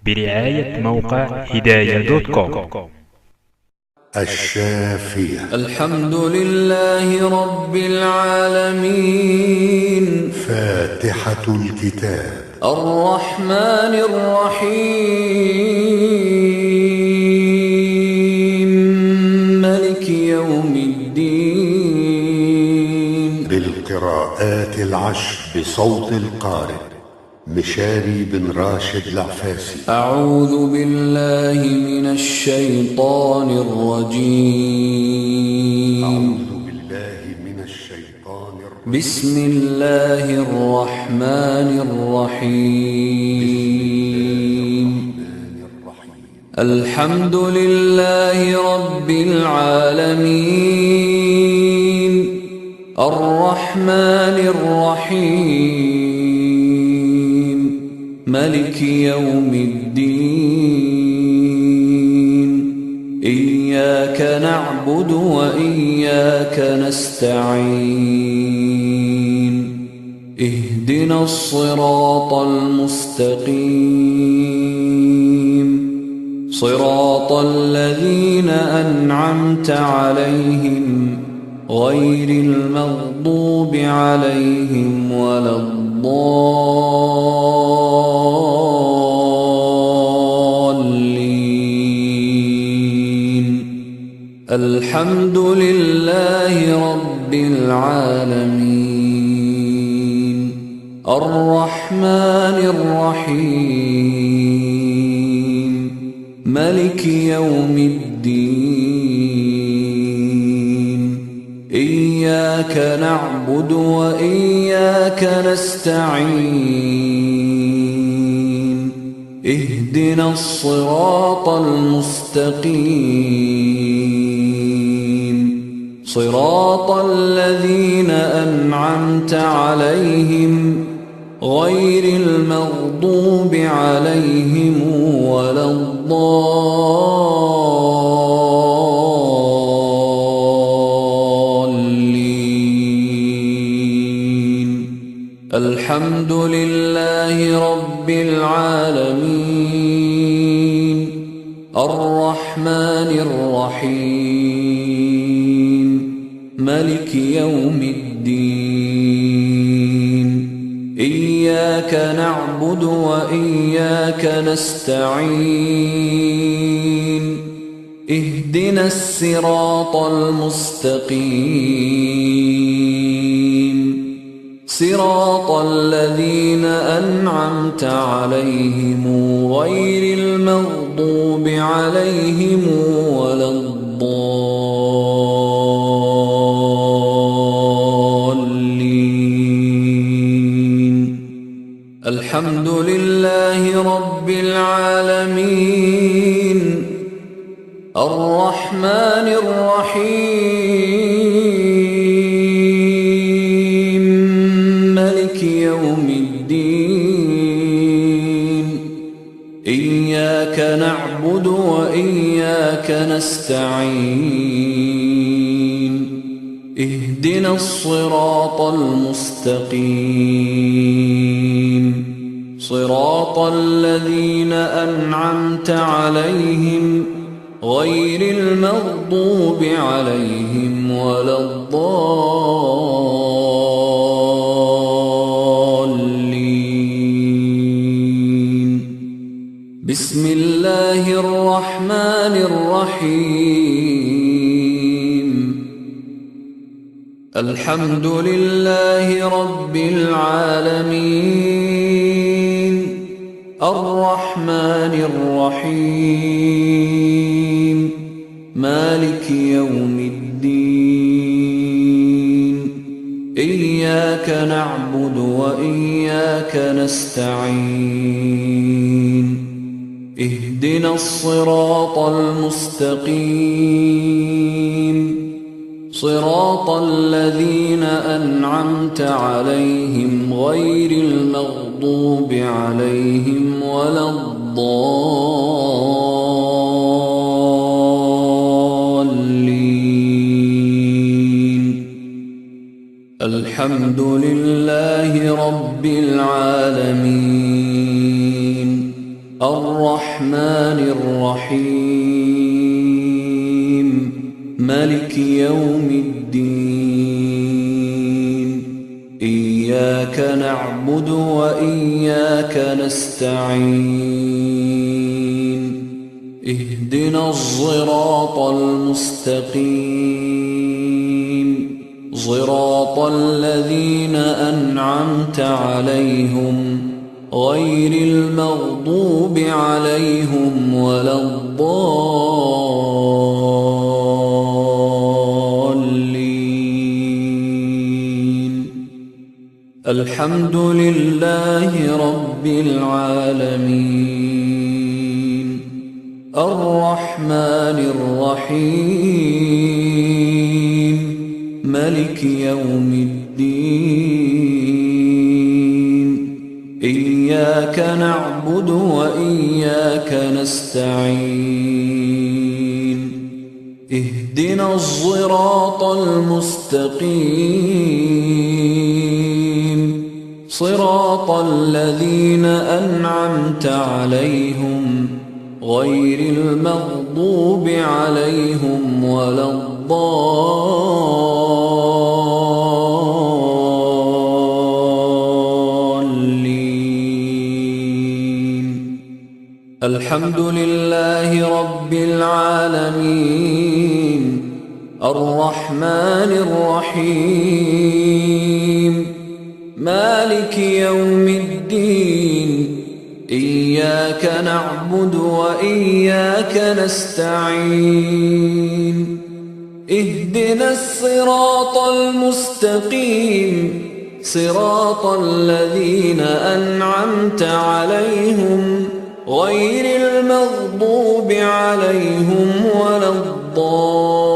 برعاية موقع هداية دوت كوم. الشافية. الحمد لله رب العالمين. فاتحة الكتاب. الرحمن الرحيم ملك يوم الدين. بالقراءات العشر بصوت القارئ مشاري بن راشد العفاسي. أعوذ بالله من الشيطان الرجيم. بسم الله الرحمن الرحيم. الحمد لله رب العالمين. الرحمن الرحيم ملك يوم الدين. إياك نعبد وإياك نستعين. اهدنا الصراط المستقيم. صراط الذين أنعمت عليهم غير المغضوب عليهم ولا الضالين. الحمد لله رب العالمين. الرحمن الرحيم ملك يوم الدين. إياك نعبد وإياك نستعين. اهدنا الصراط المستقيم. صراط الذين أنعمت عليهم غير المغضوب عليهم ولا الضالين. الحمد لله رب العالمين. الرحمن الرحيم ملك يوم الدين. إياك نعبد وإياك نستعين. اهدنا الصراط المستقيم. صراط الذين أنعمت عليهم غير المغضوب عليهم ولا الضالين. الحمد لله رب العالمين. الرحمن الرحيم ملك يوم الدين. إياك نعبد وإياك نستعين. اهدنا الصراط المستقيم. صراط الذين أنعمت عليهم غير المغضوب عليهم ولا الضالين. بسم الله الرحمن الرحيم. الحمد لله رب العالمين. الرحمن الرحيم مالك يوم الدين. إياك نعبد وإياك نستعين. اهدنا الصراط المستقيم. صراط الذين أنعمت عليهم غير المغضوب عليهم ولا الضالين. الحمد لله رب العالمين. الرحمن الرحيم مالك يوم الدين إياك نعبد وإياك نستعين اهدنا الصراط المستقيم صراط الذين أنعمت عليهم غير المغضوب عليهم ولا الضالين الحمد لله رب العالمين الرحمن الرحيم مالك يوم الدين إياك نعبد وإياك نستعين اهدنا الصراط المستقيم صراط الذين أنعمت عليهم غير المغضوب عليهم ولا الضالين الحمد لله رب العالمين الرحمن الرحيم مالك يوم الدين إياك نعبد وإياك نستعين اهدنا الصراط المستقيم صراط الذين أنعمت عليهم غير المغضوب عليهم ولا الضالين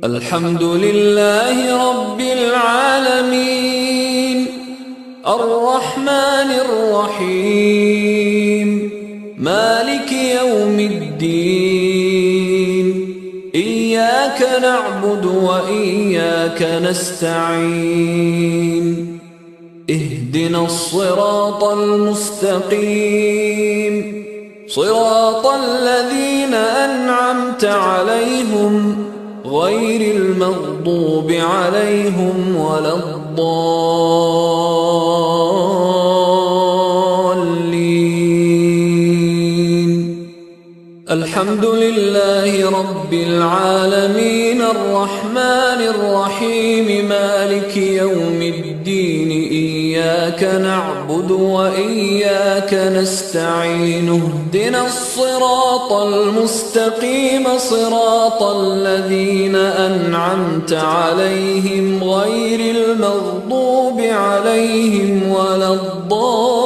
الحمد لله رب العالمين الرحمن الرحيم مالك يوم الدين إياك نعبد وإياك نستعين اهدنا الصراط المستقيم صراط الذين أنعمت عليهم غير المغضوب عليهم ولا الضالين الحمد لله رب العالمين الرحمن الرحيم مالك يوم الدين إياك نعبد وإياك نستعين اهدنا الصراط المستقيم صراط الذين أنعمت عليهم غير المغضوب عليهم ولا الضالين